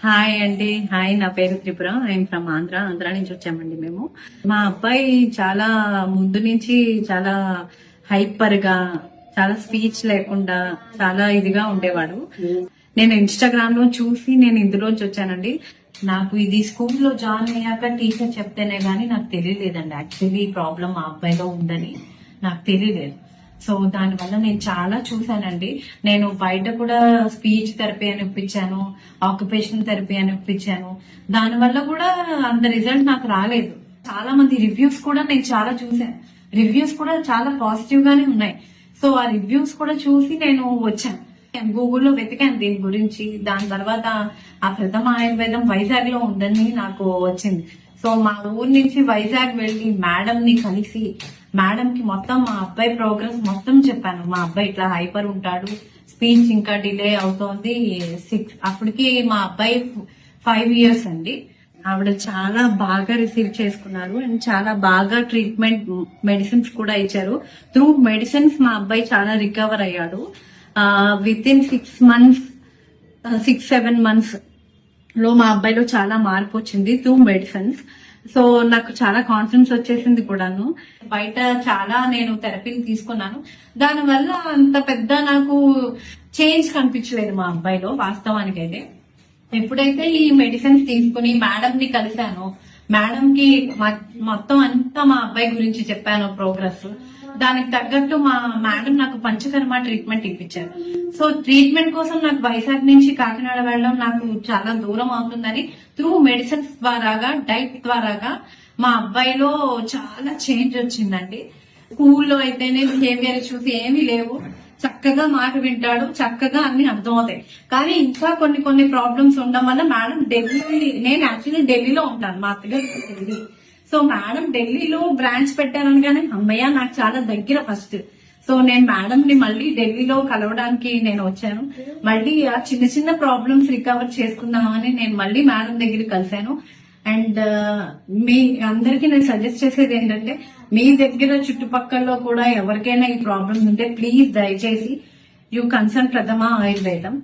Hi అండి. Hi, నా పేరు త్రిపుర. ఐఎమ్ ఫ్రమ్ ఆంధ్ర నుంచి వచ్చామండి మేము. మా అబ్బాయి చాలా ముందు నుంచి చాలా హైపర్ గా, చాలా స్పీచ్ లేకుండా చాలా ఇదిగా ఉండేవాడు. నేను ఇన్స్టాగ్రామ్ లో చూసి నేను ఇందులోంచి వచ్చానండి. నాకు ఇది స్కూల్లో జాయిన్ అయ్యాక టీచర్ చెప్తేనే గానీ నాకు తెలియలేదండి. యాక్చువల్లీ ఈ ప్రాబ్లం మా అబ్బాయిలో ఉందని నాకు తెలియలేదు. సో దానివల్ల నేను చాలా చూసానండి. నేను బయట కూడా స్పీచ్ థెరపీ అని ఇప్పించాను, ఆక్యుపేషనల్ థెరపీ అని ఇప్పించాను. దానివల్ల కూడా అంత రిజల్ట్ నాకు రాలేదు. చాలా మంది రివ్యూస్ కూడా నేను చాలా చూసాను. రివ్యూస్ కూడా చాలా పాజిటివ్ గానే ఉన్నాయి. సో ఆ రివ్యూస్ కూడా చూసి నేను వచ్చాను. గూగుల్లో వెతికాను దీని గురించి. దాని తర్వాత ఆ ప్రథమ ఆయుర్వేదం వైజాగ్ లో ఉందని నాకు వచ్చింది. సో మా ఊరు నుంచి వైజాగ్ వెళ్లి మేడం ని కలిసి మేడం కి మొత్తం మా అబ్బాయి ప్రోగ్రెస్ మొత్తం చెప్పాను. మా అబ్బాయి ఇట్లా హైపర్ ఉంటాడు, స్పీచ్ ఇంకా డిలే అవుతోంది. అప్పటికి మా అబ్బాయి 5 years అండి. ఆవిడ చాలా బాగా రిసీవ్ చేసుకున్నారు అండ్ చాలా బాగా ట్రీట్మెంట్ మెడిసిన్స్ కూడా ఇచ్చారు. త్రూ మెడిసిన్స్ మా అబ్బాయి చాలా రికవర్ అయ్యాడు. విత్ ఇన్ 6-7 months లో మా అబ్బాయిలో చాలా మార్పు వచ్చింది త్రూ మెడిసిన్స్. సో నాకు చాలా కాన్ఫిడెన్స్ వచ్చేసింది కూడాను. బయట చాలా నేను థెరపీని తీసుకున్నాను. దానివల్ల అంత పెద్ద నాకు చేంజ్ కనిపించలేదు మా అబ్బాయిలో వాస్తవానికి అయితే. ఎప్పుడైతే ఈ మెడిసిన్స్ తీసుకుని మేడం ని కలిశాను, మేడం కి మొత్తం అంతా మా అబ్బాయి గురించి చెప్పాను ప్రోగ్రెస్. దానికి తగ్గట్టు మా మేడం నాకు పంచకర్మ ట్రీట్మెంట్ ఇప్పించారు. సో ట్రీట్మెంట్ కోసం నాకు వైజాగ్ నుంచి కాకినాడ వెళ్ళడం నాకు చాలా దూరం అవుతుందని త్రూ మెడిసిన్స్ ద్వారాగా, డైట్ ద్వారాగా మా అబ్బాయిలో చాలా చేంజ్ వచ్చిందండి. స్కూల్లో అయితేనే బిహేవియర్ చూసి ఏమీ లేవు, చక్కగా మాట వింటాడు, చక్కగా అన్ని అర్థమవుతాయి. కానీ ఇంకా కొన్ని ప్రాబ్లమ్స్ ఉండడం వల్ల మేడం నేను యాక్చువల్లీ ఢిల్లీలో ఉంటాను, మా అత్తగారికి ఢిల్లీ. సో మేడం ఢిల్లీలో బ్రాంచ్ పెట్టారనగానే అమ్మయ్య నాకు చాలా దగ్గర ఫస్ట్. సో నేను మేడం ని మళ్ళీ ఢిల్లీలో కలవడానికి నేను వచ్చాను. మళ్ళీ ఆ చిన్న ప్రాబ్లమ్స్ రికవర్ చేసుకుందామని నేను మళ్ళీ మేడం దగ్గర కలిశాను. అండ్ మీ అందరికీ నేను సజెస్ట్ చేసేది ఏంటంటే, మీ దగ్గర చుట్టుపక్కల కూడా ఎవరికైనా ఈ ప్రాబ్లమ్స్ ఉంటే ప్లీజ్ దయచేసి యూ కన్సల్ట్ ప్రథమ ఆయుర్వేదం.